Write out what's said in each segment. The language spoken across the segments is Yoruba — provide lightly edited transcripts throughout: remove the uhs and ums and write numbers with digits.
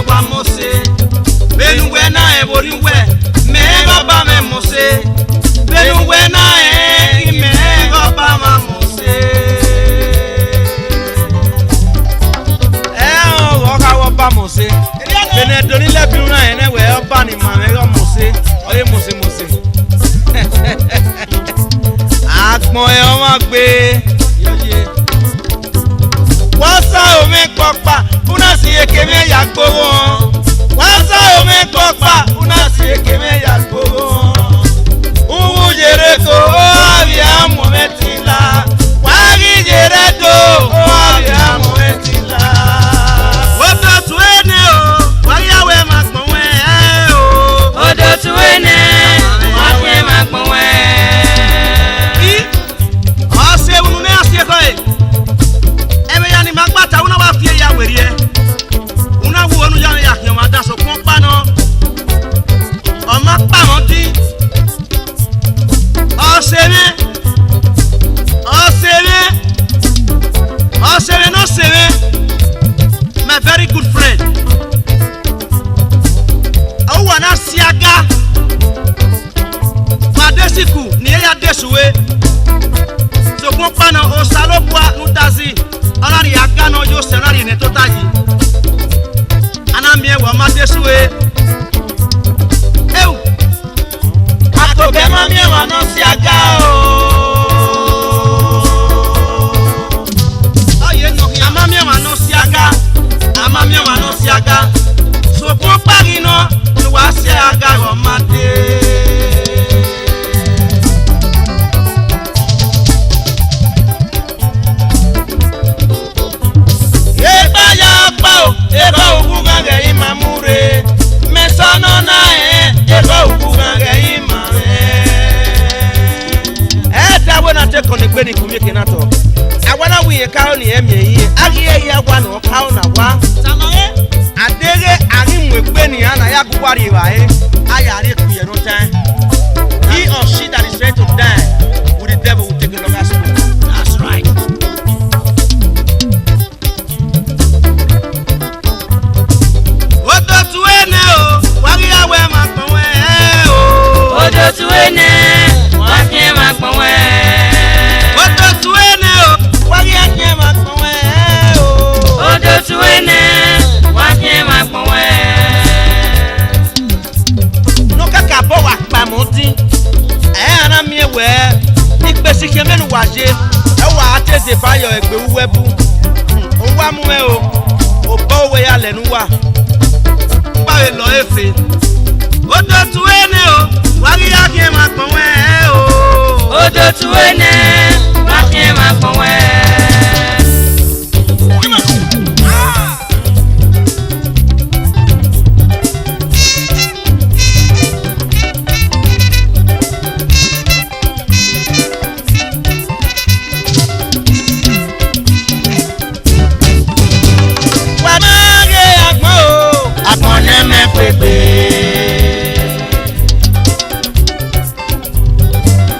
wa mose. Benu we na e bori we me baba me mose. Benu we na e me baba ma mose. O ka wo ba mose. Bene doni le bi na e ne we oba ni ma me go mose. Oye mose mose. Agbon e o ma gbe. Wasa o me popa, una si e ke me ya gboro. Wasa o me popa, una si e ke me ya gboro. Uwu jere ko o abia mo metila. Wagi jere to o abia mo metila. Odutue ne o, waya we magbon we o. Odutue ne, waya magbon we. O se unu ne asie ko e. Magbata una wa fie ya werie una wo nu ya ya kion ma da so kon pa no o ma pa mo di o se me no se me my very good friend o wa na siaga fa desiku ni ya desuwe so kon pa no o salopwa nu tazi Alari agano yo senari ne totaji. Ana mie wa madesue. Eu. Ako be ma mie wa no si aga o. Oye no ama mie wa no si aga. Ama mie wa no si aga. So ko pari no ni wa si aga ro mate. Eba ubuga ge imamure mesono na eba ubuga ge imame eta wona te kon gbe ni kumike na to awana wi ka o ni emie yi agi yi agwa no ka o na wa samaye adege ari mu gbe ni ana ya gugwari wa ayare ku ye no time he or she that is ready to die with the devil will take a longer spirit. That's right. Odutue ne, waki makpon we. Odutue ne o, waki makpon we o. Odutue ne, waki makpon we. No kaka bo wa pa mo din. Ana mi we, ipesi ke menu waje. E wa ateze fayo egbe uwebu. O wa mu e o. O bo we ya lenu wa. Pa e lo efe. Odutue ne o. Wagi yake makpon we o. Odutue ne, wagi makpon we.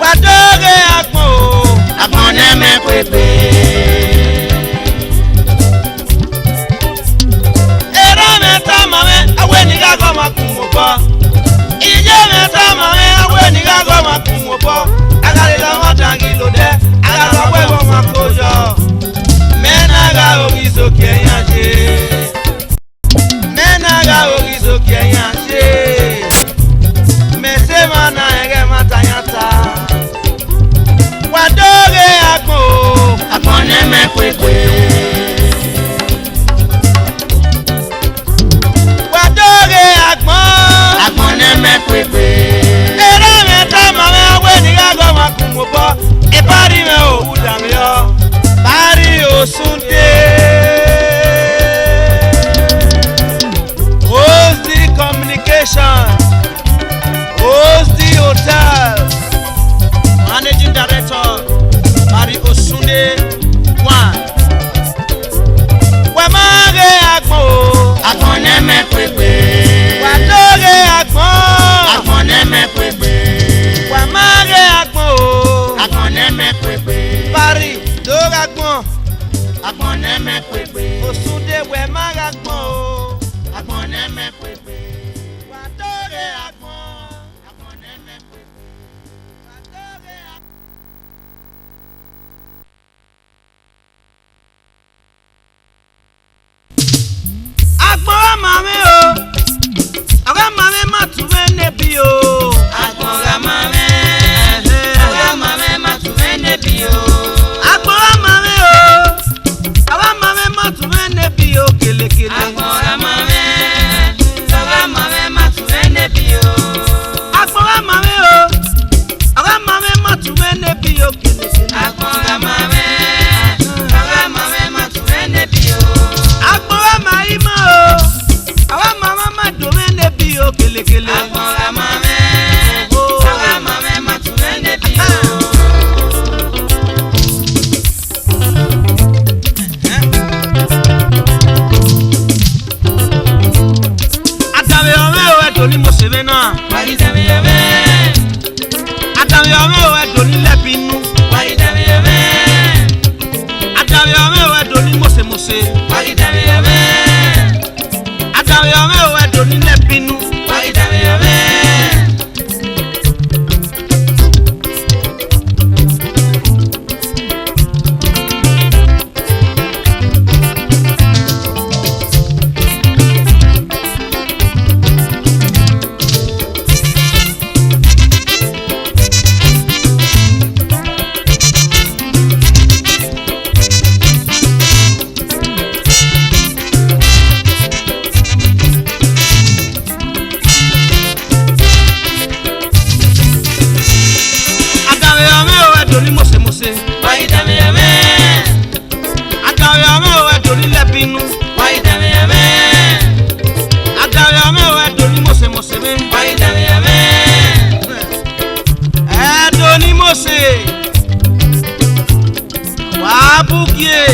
Wamage akmo o, akmo ne me pepe. Era meta mame awe ni ga go makumo bo. Ije meta mame awe ni ga go makumo bo. Agale la matangi lode, agala we go makojo. Mena ga ogiso kenyaje. Mena ga ogiso kenyaje. Mesema na ege matanyata. Wadoge akmo akone me kwekwe. Wadoge akmo akone me kwekwe. Era meta mame awe ni ga go makumo bo. E pari me o udame yo. Pari o sunde. Host the communication. Host the hotel. Managing Director Mari Osunde 1. Wamage akmo akone me pepe. Wadoge akmo akone me pepe. Wamage akmo akone me pepe. Paris doga akmo akone me pepe. Osunde wamage akmo akone bio. Agbora mame. Awa mame matumene bio. Agbora mame o. Awa mame matumene bio kele kele. Agbora mame. Awa mame matumene bio. Agbora mame o. Awa mame matumene bio kele kele. Agbora mame. Awa mame matumene bio. Agbora maima o. Awa mama matumene bio kele kele. Agbora mame. Awa mame matumene bio. Atame ome o edoni mosebe na. Wajidame yame. Atame ome o edoni lebinu. Wajidame yame. Atame ome o edoni mose mose. Wajidame yame. Atame ome o edoni lebinu. Wajidame yame. Atame ome o edoni mose mose. Wajidame yame. Atame ome o edoni lebinu. Wajidame yame. Atame ome o edoni mose mose me. Wajidame yame. Edoni mose. Wabukie.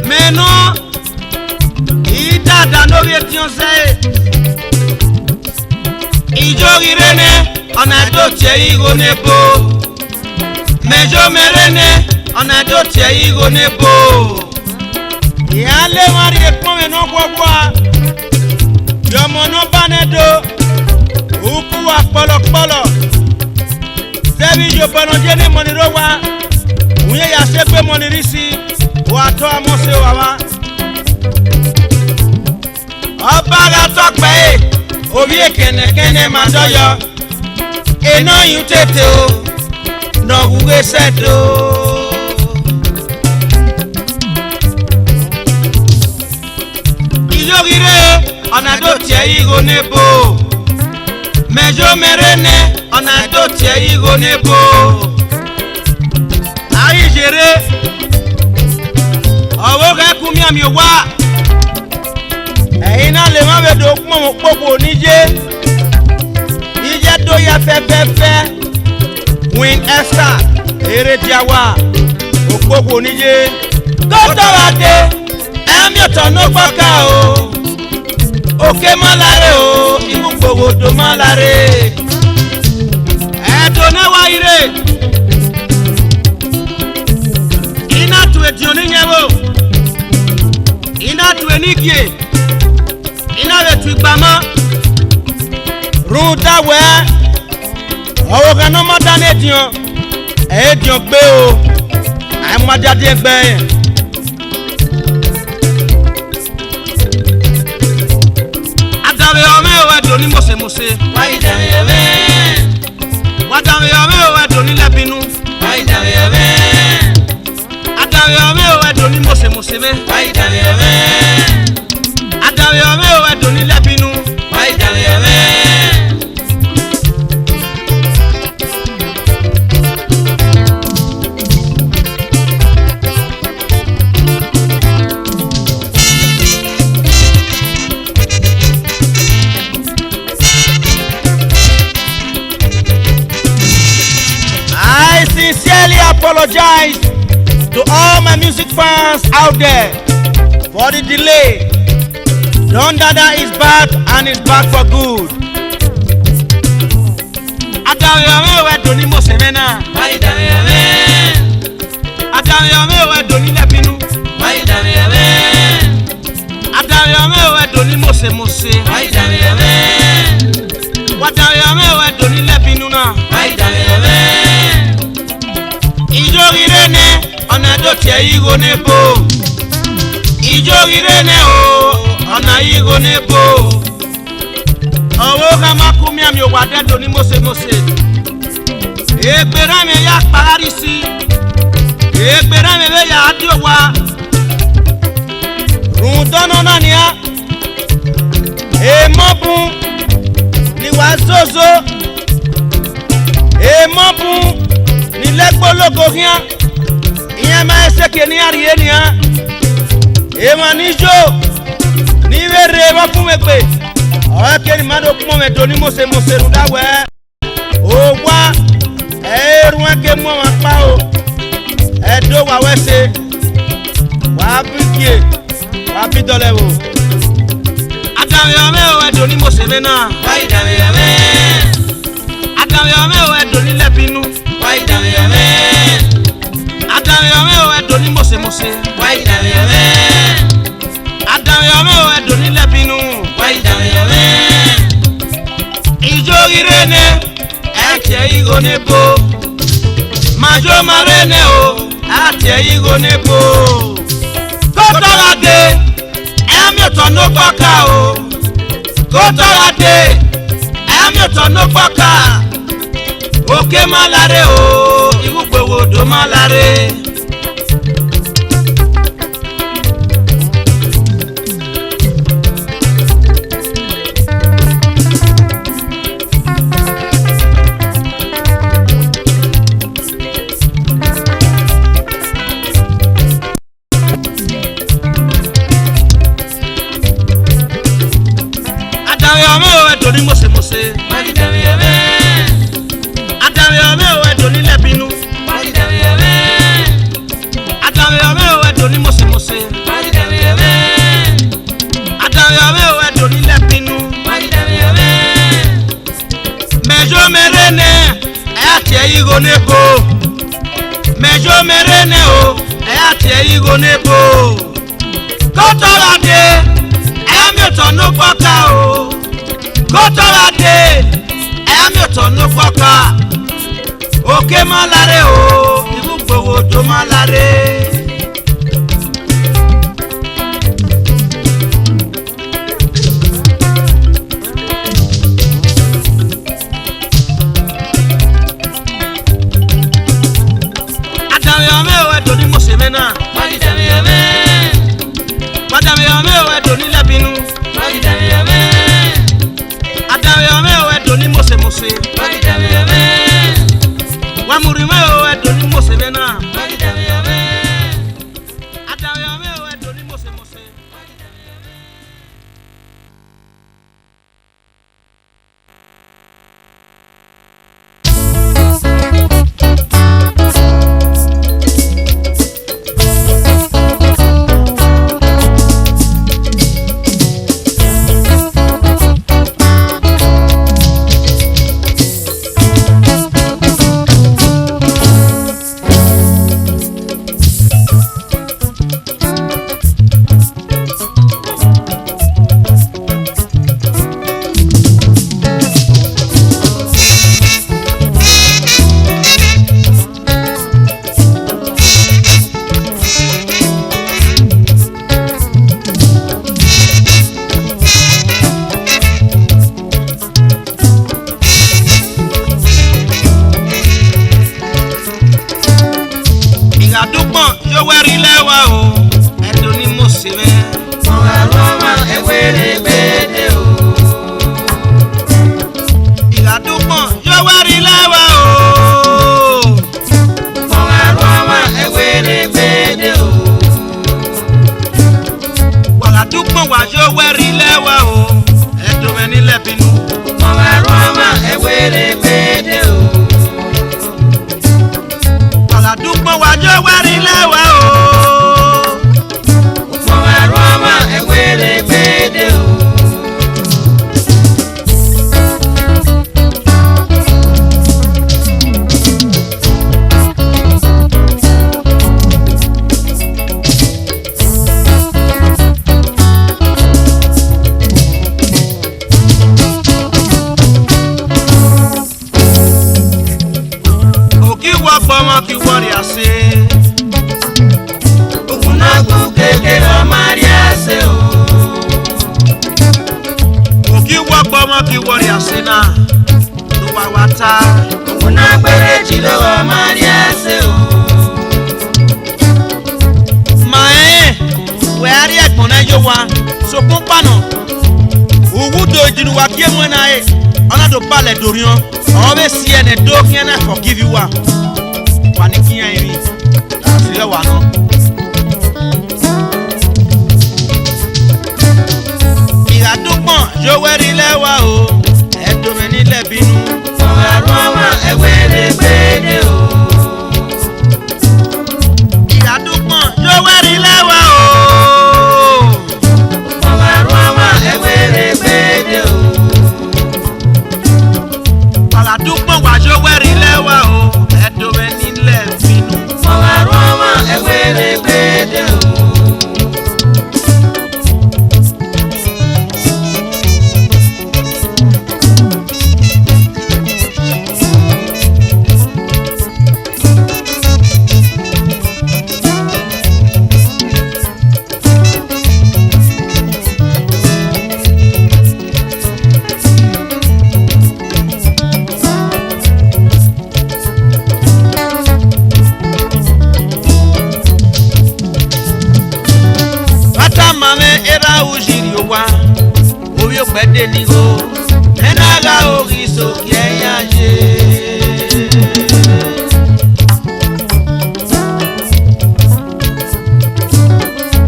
Meno. Idada no Edions. Ijogirene ona dotie igo nebo. Mejo merene ona dotie igo nebo. Yale mari ekome no kwakwa. Yomo no banedo. Uku wa polo. Sebi yo bono jene moniro wa. Unye ya sekwe monirisi. Wa to amose wa wa. Obaga tokpe obi ekene madoyo. Eno yu tete o. No guge seto. Ijogire ona dotie igo nebo. Mejo merene ona dotie igo nebo. Ayi jere. Owo ga kumi ami wa. Ẹ̀yin náà lè má bẹ do pọ̀mọ̀ pọ̀pọ̀ níjẹ́. Ìjẹ́ tó yẹ fẹ́fẹ́fẹ́. Win Esther eré diawa òpópọ̀ níjẹ́. Kótó wa dé ẹ̀mí ọ̀tọ̀ ló gbọ́ká o. Òkè má láre o, ikú gbogbo tó má láre. Ẹ̀dùn náà wá ire. Iná tu ètì oníyẹ̀wò. Iná tu eníkìé. Iná le tu igbamọ́. Rúdà wẹ́. Ọwọ́ kan náà mọ́ dání Edions. Edions gbé o. Àìmọ́jáde ẹgbẹ́ yẹn. Adàwé ọmọ ẹ̀wọ̀ ẹ̀dùn ní mọ̀sẹ̀mọ̀sẹ̀. Wajidame yame. Wàdàwé ọmọ ẹ̀wọ̀ ẹ̀dùn ní lẹ́bínú. Wajidame yame. Adàwé ọmọ ẹ̀wọ̀ ẹ̀dùn ní mọ̀sẹ̀mọ̀sẹ̀ mẹ́. Wajidame yame. Adàwé ọmọ ẹ̀wọ̀ ẹ̀dùn ní lẹ́bínú. Wajidame yame. I sincerely apologize to all my music fans out there for the delay. Dada is back and is back for good. Adàwé ọmọ ẹ̀wọ̀ ẹ̀dùn ní mọ̀sẹ̀mẹ́ náà. Wajidame yame. Adàwé ọmọ ẹ̀wọ̀ ẹ̀dùn ní lẹ́bínú. Wajidame yame. Adàwé ọmọ ẹ̀wọ̀ ẹ̀dùn ní mọ̀sẹ̀mọ̀sẹ̀. Wajidame yame. Wàdàwé ọmọ ẹ̀wọ̀ ẹ̀dùn ní lẹ́bínú náà. Wajidame yame. Ijogirene ona dotie igo nebo. Ijogirene o ona igo nebo. Owo kama kumia mi wade do ni mose. Egbera me ya parisi. Egbera me be ya adiowa. Rundono nania. Emobu ni wazozo. Emobu ni legbologo hian. Iyan ma eseke ni ariye ni han. Emanijo ni were wa fun me pe. O ke ni ma do pon me do ni mose ru dawe. O wa erun ke mo wa pa o. Edo wa wese. Wa bikie. Wa bi dole wo. Adami ome o edo ni mose me na. Wa idami ome. Adami ome o edo ni lebinu. Wa idami ome. Adami ome o edo ni mose. Wa idami ome. Adami ome o edo ni lebinu. Wa idami ome. Ijo irene ate igo nebo. Majo marene o ate igo nebo. Kotorade emi otono poka o. Kotorade emi otono poka. Oke malare o igugbe wodo malare. Adami mose. Adami ome. Adami ome o edo ni lebinu. Adami ome. Adami ome o edo ni mose. Adami ome. Adami ome o edo ni lebinu. Adami ome. Mejo merene ate igo nebo. Mejo merene o ate igo nebo. Kotorade emi otono poka o. Kotorade emi otono poka. Oke malare o igugbe wodo malare. Adami ome o edo ni mose mena. Adami ome. Adami ome o edo ni lebinu. Adami ome. Adami ome o edo ni mose. Adami ome. Wamurime o edo ni mose mena. Adami ome. Adami ome o edo ni mose. bomo ki warrior sena. No wawata. Una gbere jilo wa Maria se o. Mae, we ari egbona yo wa. So kun pano. Uwu do jinu wa kie mo na e. Ona do pale dorion. O be si ene do kien na forgive you wa. Wa ni kian iri. Sile wa no. Ira do pon, yo weri lewa o. E do me ni le binu. Roma ewere gbede o. Ira do pon, yo weri lewa o. Roma ewere gbede o. Ala do pon wa yo weri lewa o. E do me ni le binu. Roma ewere gbede o. Era ujiri owa oyo pede ni go enaga oriso kienyaje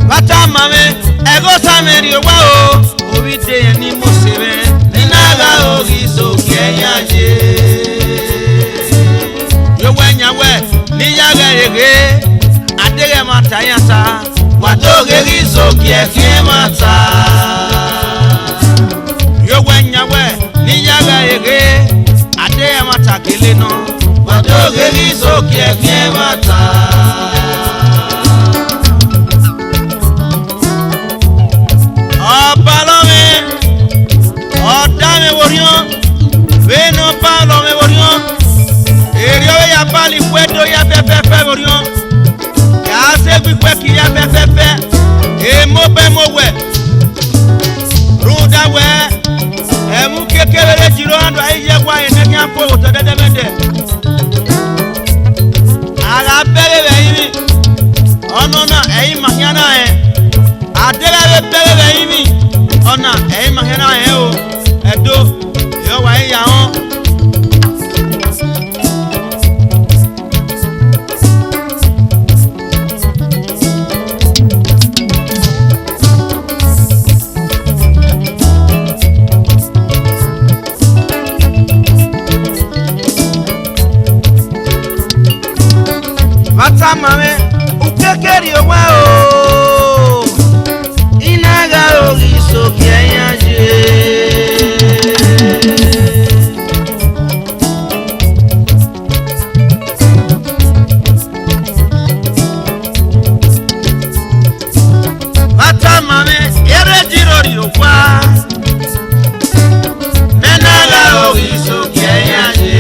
bata mame ego sameri owa o obi de ni mosebe enaga oriso kienyaje yo wenyawe ni yaga ege adege matayata Wadoge rizo kie mata. Yo wenyawe ni yaga ege ade mata kele no. Wadoge rizo kie mata. Opalome, odame worion, veno palome worion. Erio ya pali puedo ya pepe worion. Ase gbigbe ki ya pepepe e mo be mo we ruda we e mu kekere jiro ando aye kwa ene ni apo to dede mede ala bere be yimi ono na e mahiana e adere bere be yimi ona e mahiana e o edo yo wa ya hon Bata mame ukekeri owa o inaga oriso kienyaje Bata mame ere jirori owa menaga oriso kienyaje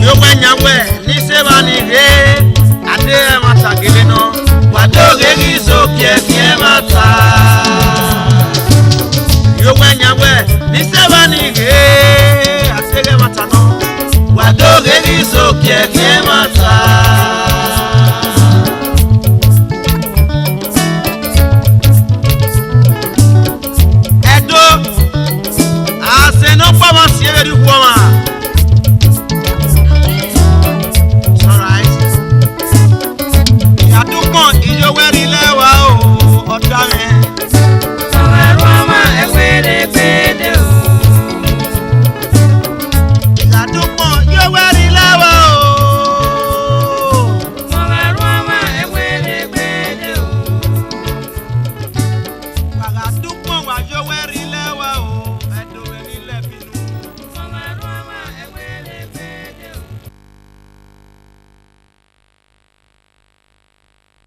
yo wenyawe Sebani he ade masakile no wadoge gizo kie